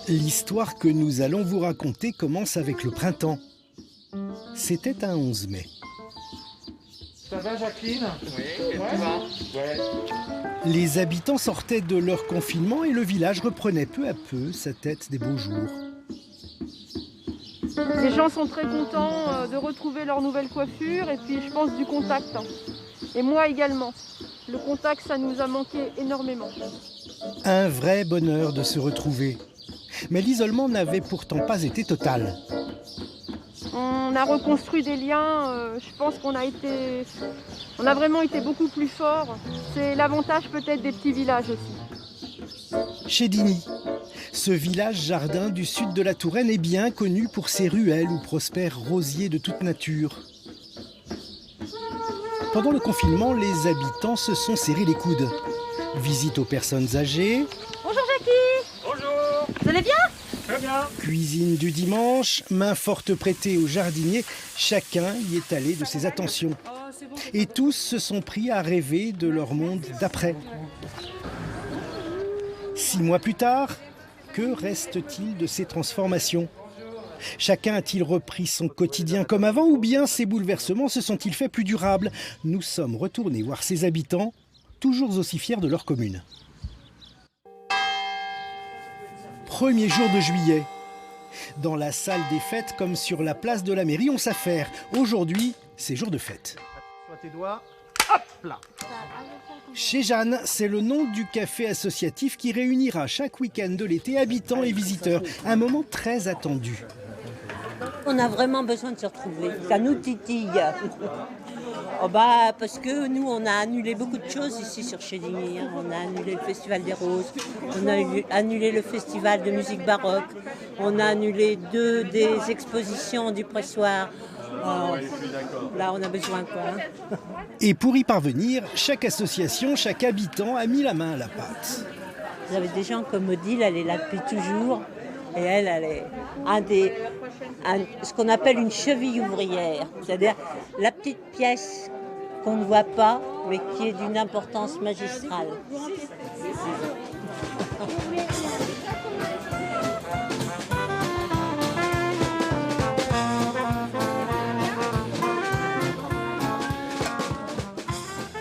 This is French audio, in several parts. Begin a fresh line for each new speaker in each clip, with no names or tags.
L'histoire que nous allons vous raconter commence avec le printemps. C'était un 11 mai.
Ça va, Jacqueline?
Oui, ça va.
Ouais.
Les habitants sortaient de leur confinement et le village reprenait peu à peu sa tête des beaux jours.
Les gens sont très contents de retrouver leur nouvelle coiffure et puis je pense du contact. Et moi également. Le contact, ça nous a manqué énormément.
Un vrai bonheur de se retrouver. Mais l'isolement n'avait pourtant pas été total.
On a reconstruit des liens, je pense qu'on a vraiment été beaucoup plus forts. C'est l'avantage peut-être des petits villages aussi.
Chez Digny, ce village jardin du sud de la Touraine est bien connu pour ses ruelles où prospèrent rosiers de toute nature. Pendant le confinement, les habitants se sont serrés les coudes. Visite aux personnes âgées.
Bonjour Jackie.
Bonjour.
Vous allez bien?
Très bien.
Cuisine du dimanche, main forte prêtée aux jardiniers, chacun y est allé de ses attentions. Et tous se sont pris à rêver de leur monde d'après. 6 mois plus tard, que reste-t-il de ces transformations? Chacun a-t-il repris son quotidien comme avant ou bien ces bouleversements se sont-ils faits plus durables? Nous sommes retournés voir ces habitants, toujours aussi fiers de leur commune. Premier jour de juillet. Dans la salle des fêtes comme sur la place de la mairie, on s'affaire. Aujourd'hui, c'est jour de fête.
Soit tes doigts. Hop là.
Chez Jeanne, c'est le nom du café associatif qui réunira chaque week-end de l'été habitants et visiteurs. Un moment très attendu.
On a vraiment besoin de se retrouver. Ça nous titille. Parce que nous, on a annulé beaucoup de choses ici sur Chédigny. On a annulé le Festival des Roses, on a annulé le Festival de musique baroque, on a annulé 2 des expositions du pressoir. Là, on a besoin, quoi.
Et pour y parvenir, chaque association, chaque habitant a mis la main à la pâte.
Vous avez des gens comme Odile, elle est là depuis toujours. Et elle est ce qu'on appelle une cheville ouvrière. C'est-à-dire la petite pièce qu'on ne voit pas, mais qui est d'une importance magistrale.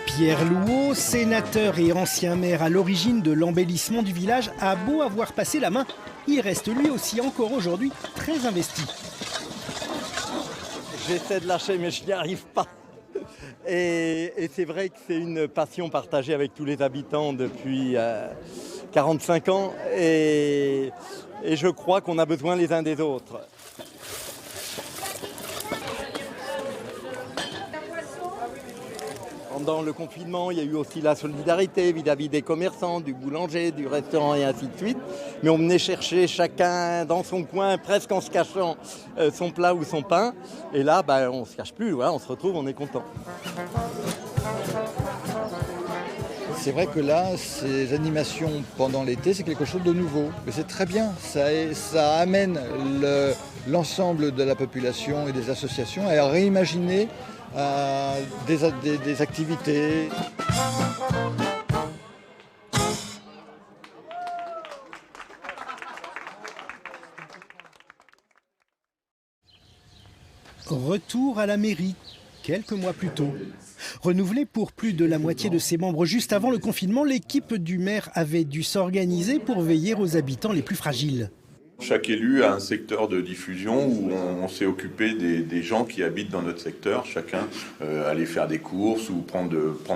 Pierre Louot, sénateur et ancien maire à l'origine de l'embellissement du village, a beau avoir passé la main, il reste lui aussi encore aujourd'hui très investi.
J'essaie de lâcher mais je n'y arrive pas. Et c'est vrai que c'est une passion partagée avec tous les habitants depuis 45 ans et je crois qu'on a besoin les uns des autres. Pendant le confinement, il y a eu aussi la solidarité vis-à-vis des commerçants, du boulanger, du restaurant et ainsi de suite. Mais on venait chercher chacun dans son coin, presque en se cachant son plat ou son pain. Et là, on ne se cache plus, voilà, on se retrouve, on est content.
C'est vrai que là, ces animations pendant l'été, c'est quelque chose de nouveau. Mais c'est très bien, ça amène l'ensemble de la population et des associations à réimaginer des activités.
Retour à la mairie, quelques mois plus tôt. Renouvelée pour plus de la moitié de ses membres juste avant le confinement, l'équipe du maire avait dû s'organiser pour veiller aux habitants les plus fragiles.
Chaque élu a un secteur de diffusion où on s'est occupé des gens qui habitent dans notre secteur. Chacun aller faire des courses ou prendre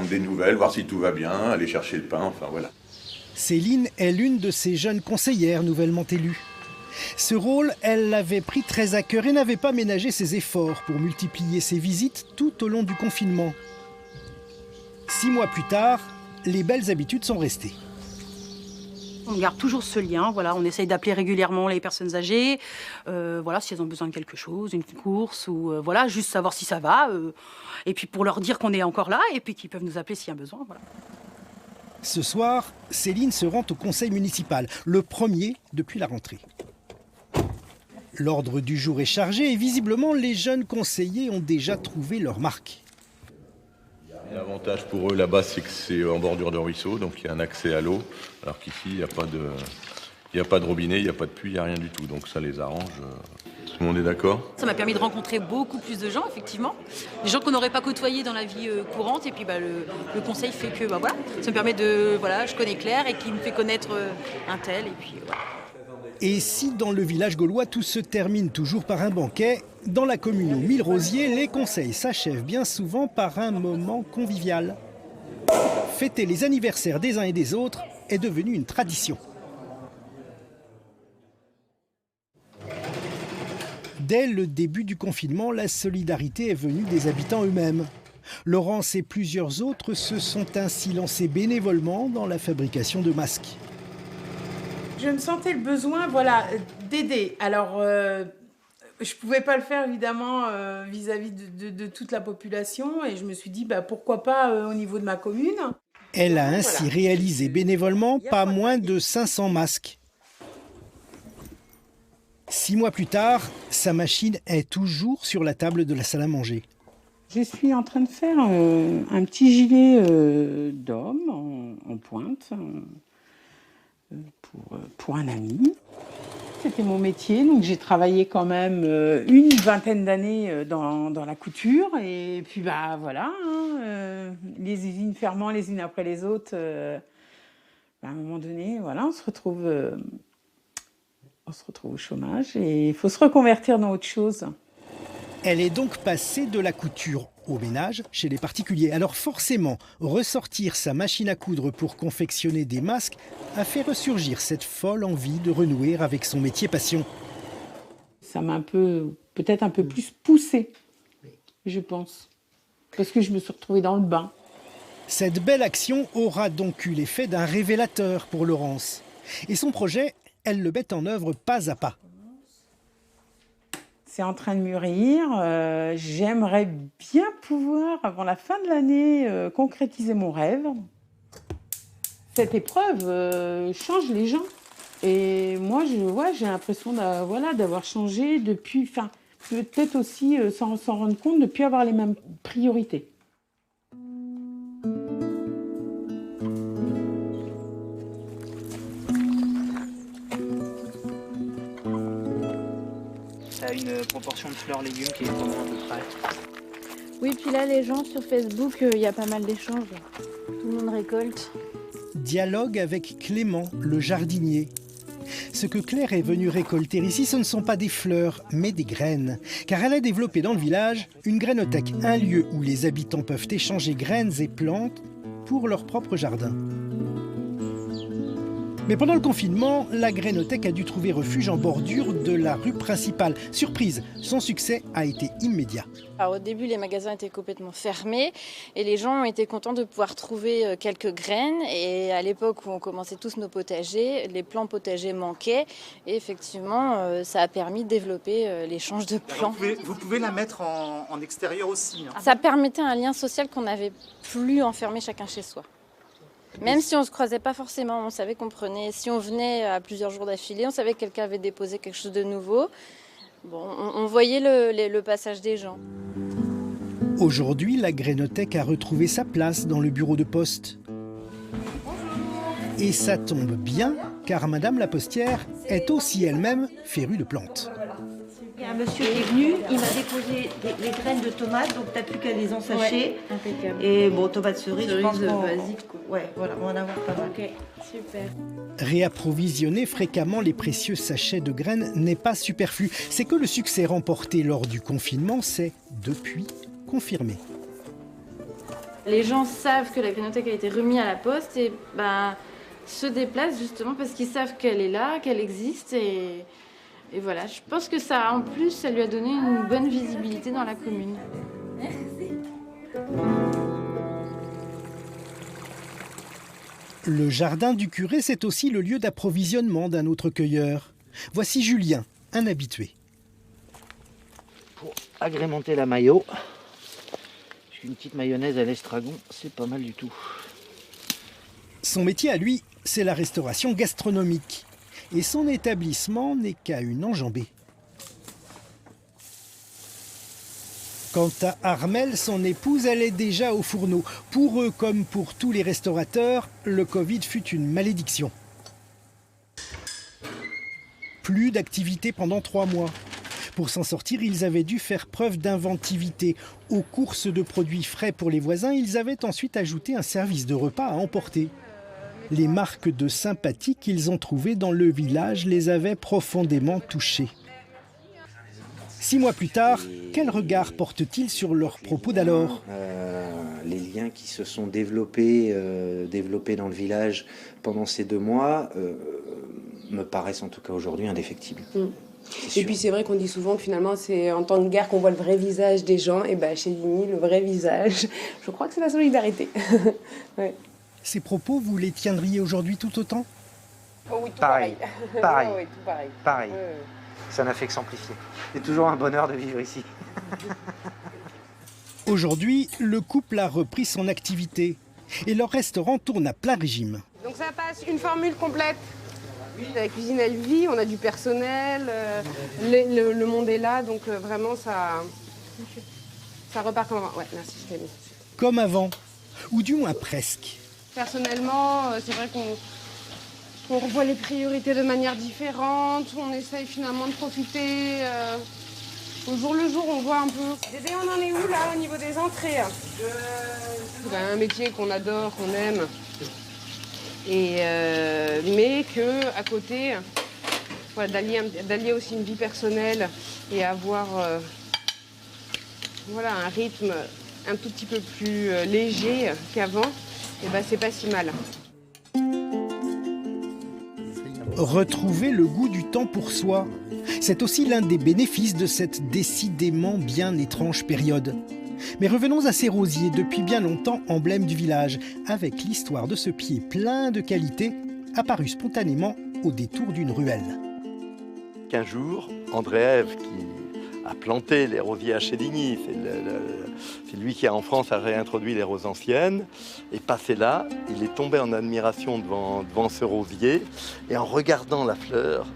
des nouvelles, voir si tout va bien, aller chercher le pain, enfin voilà.
Céline est l'une de ces jeunes conseillères nouvellement élues. Ce rôle, elle l'avait pris très à cœur et n'avait pas ménagé ses efforts pour multiplier ses visites tout au long du confinement. 6 mois plus tard, les belles habitudes sont restées.
On garde toujours ce lien, voilà, on essaye d'appeler régulièrement les personnes âgées, si elles ont besoin de quelque chose, une course, ou juste savoir si ça va, et puis pour leur dire qu'on est encore là, et puis qu'ils peuvent nous appeler s'il y a besoin, voilà.
Ce soir, Céline se rend au conseil municipal, le premier depuis la rentrée. L'ordre du jour est chargé et visiblement les jeunes conseillers ont déjà trouvé leur marque.
L'avantage pour eux là-bas, c'est que c'est en bordure de ruisseau, donc il y a un accès à l'eau, alors qu'ici, il n'y a pas Il n'y a pas de robinet, il n'y a pas de puits, il n'y a rien du tout. Donc ça les arrange. Tout le monde est d'accord?
Ça m'a permis de rencontrer beaucoup plus de gens, effectivement. Des gens qu'on n'aurait pas côtoyés dans la vie courante. Et puis le conseil fait que voilà, ça me permet de... Voilà, je connais Claire et qui me fait connaître un tel. Et puis voilà.
Et si dans le village gaulois tout se termine toujours par un banquet, dans la commune aux 1000 rosiers, les conseils s'achèvent bien souvent par un moment convivial. Fêter les anniversaires des uns et des autres est devenu une tradition. Dès le début du confinement, la solidarité est venue des habitants eux-mêmes. Laurence et plusieurs autres se sont ainsi lancés bénévolement dans la fabrication de masques.
Je me sentais le besoin, voilà, d'aider. Alors, je ne pouvais pas le faire évidemment vis-à-vis de toute la population, et je me suis dit pourquoi pas au niveau de ma commune.
Elle a ainsi réalisé bénévolement pas moins de 500 masques. 6 mois plus tard, sa machine est toujours sur la table de la salle à manger.
Je suis en train de faire un petit gilet d'homme en pointe pour un ami. C'était mon métier, donc j'ai travaillé quand même une vingtaine d'années dans la couture. Et puis voilà, les usines fermant les unes après les autres, à un moment donné, voilà, on se retrouve au chômage et il faut se reconvertir dans autre chose.
Elle est donc passée de la couture au ménage chez les particuliers. Alors forcément, ressortir sa machine à coudre pour confectionner des masques a fait ressurgir cette folle envie de renouer avec son métier passion.
Ça m'a peut-être un peu plus poussée, je pense, parce que je me suis retrouvée dans le bain.
Cette belle action aura donc eu l'effet d'un révélateur pour Laurence. Et son projet, elle le met en œuvre pas à pas.
C'est en train de mûrir. J'aimerais bien pouvoir, avant la fin de l'année, concrétiser mon rêve. Cette épreuve change les gens. Et moi, j'ai l'impression d'avoir changé depuis, peut-être aussi, sans s'en rendre compte, depuis avoir les mêmes priorités.
Une proportion de fleurs légumes qui est comment à peu près?
Oui, puis là, les gens sur Facebook, il y a pas mal d'échanges. Tout le monde récolte.
Dialogue avec Clément, le jardinier. Ce que Claire est venue récolter ici, ce ne sont pas des fleurs, mais des graines. Car elle a développé dans le village une grainothèque, un lieu où les habitants peuvent échanger graines et plantes pour leur propre jardin. Mais pendant le confinement, la grainothèque a dû trouver refuge en bordure de la rue principale. Surprise, son succès a été immédiat.
Alors, au début, les magasins étaient complètement fermés et les gens ont été contents de pouvoir trouver quelques graines. Et à l'époque où on commençait tous nos potagers, les plants potagers manquaient. Et effectivement, ça a permis de développer l'échange de plants.
Vous pouvez la mettre en extérieur aussi.
Ça permettait un lien social qu'on n'avait plus enfermé chacun chez soi. Même si on ne se croisait pas forcément, on savait qu'on prenait, si on venait à plusieurs jours d'affilée, on savait que quelqu'un avait déposé quelque chose de nouveau. Bon, on voyait le passage des gens.
Aujourd'hui, la grainothèque a retrouvé sa place dans le bureau de poste. Et ça tombe bien, car Madame la postière est aussi elle-même férue de plantes.
Il y a un monsieur qui est venu, il m'a déposé les graines de tomates, donc t'as plus qu'à les ensacher. Ouais, impeccable. Et bon, tomates cerises, je pense basique. Ouais, voilà, on va en avoir pas mal.
Ok, super.
Réapprovisionner fréquemment les précieux sachets de graines n'est pas superflu. C'est que le succès remporté lors du confinement s'est, depuis, confirmé.
Les gens savent que la grainothèque a été remise à la poste et se déplacent justement parce qu'ils savent qu'elle est là, qu'elle existe et voilà, je pense que ça, en plus, ça lui a donné une bonne visibilité dans la commune.
Merci.
Le jardin du curé, c'est aussi le lieu d'approvisionnement d'un autre cueilleur. Voici Julien, un habitué.
Pour agrémenter la mayo, une petite mayonnaise à l'estragon, c'est pas mal du tout.
Son métier à lui, c'est la restauration gastronomique. Et son établissement n'est qu'à une enjambée. Quant à Armelle, son épouse, elle est déjà au fourneau. Pour eux, comme pour tous les restaurateurs, le Covid fut une malédiction. Plus d'activité pendant 3 mois. Pour s'en sortir, ils avaient dû faire preuve d'inventivité. Aux courses de produits frais pour les voisins, ils avaient ensuite ajouté un service de repas à emporter. Les marques de sympathie qu'ils ont trouvées dans le village les avaient profondément touchés. 6 mois plus tard, quel regard portent-ils sur leurs propos d'alors ?
Les liens qui se sont développés dans le village pendant ces 2 mois me paraissent en tout cas aujourd'hui indéfectibles.
Et puis c'est vrai qu'on dit souvent que finalement c'est en temps de guerre qu'on voit le vrai visage des gens. Et ben chez Digny, le vrai visage, je crois que c'est la solidarité. Ouais.
Ces propos, vous les tiendriez aujourd'hui tout autant ?
Oh oui, tout
pareil. Pareil.
Oui, tout pareil.
Pareil. Ça n'a fait que s'amplifier. C'est toujours un bonheur de vivre ici.
Aujourd'hui, le couple a repris son activité et leur restaurant tourne à plein régime.
Donc ça passe une formule complète. La cuisine elle vit, on a du personnel, le monde est là, donc vraiment ça repart comme avant. Ouais, merci, je t'ai mis.
Comme avant, ou du moins presque.
Personnellement, c'est vrai qu'on revoit les priorités de manière différente, on essaye finalement de profiter au jour le jour, on voit un peu. Dédé, on en est où là au niveau des entrées? C'est un métier qu'on adore, qu'on aime. Mais qu'à côté, voilà, d'allier aussi une vie personnelle et avoir voilà, un rythme un tout petit peu plus léger qu'avant, et ben, c'est pas si mal.
Retrouver le goût du temps pour soi, c'est aussi l'un des bénéfices de cette décidément bien étrange période. Mais revenons à ces rosiers, depuis bien longtemps emblème du village, avec l'histoire de ce pied plein de qualité, apparu spontanément au détour d'une ruelle.
Qu'un jour, André Ève, qui a planté les rosiers à Chédigny, c'est lui qui en France a réintroduit les roses anciennes, est passé là, il est tombé en admiration devant ce rosier, et en regardant la fleur,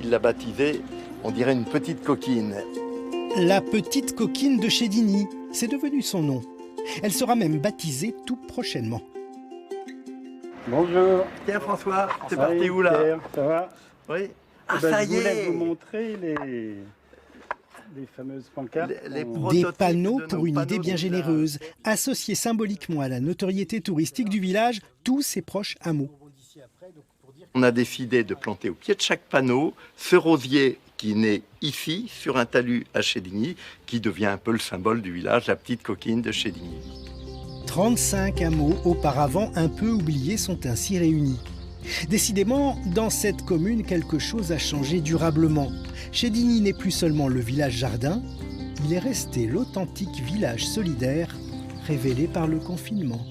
il l'a baptisé, on dirait une petite coquine.
La petite coquine de Chédigny, c'est devenu son nom. Elle sera même baptisée tout prochainement.
Bonjour.
Tiens François, t'es parti où là?
Pierre, ça va?
Oui.
Ah
ça y est.
Je voulais vous montrer les fameuses pancartes.
Des panneaux pour une idée bien généreuse, associés symboliquement à la notoriété touristique du village, tous ses proches hameaux.
On a décidé de planter au pied de chaque panneau ce rosier qui naît ici, sur un talus à Chédigny, qui devient un peu le symbole du village, la petite coquine de Chédigny.
35 hameaux auparavant un peu oubliés sont ainsi réunis. Décidément, dans cette commune, quelque chose a changé durablement. Chédigny n'est plus seulement le village jardin, il est resté l'authentique village solidaire révélé par le confinement.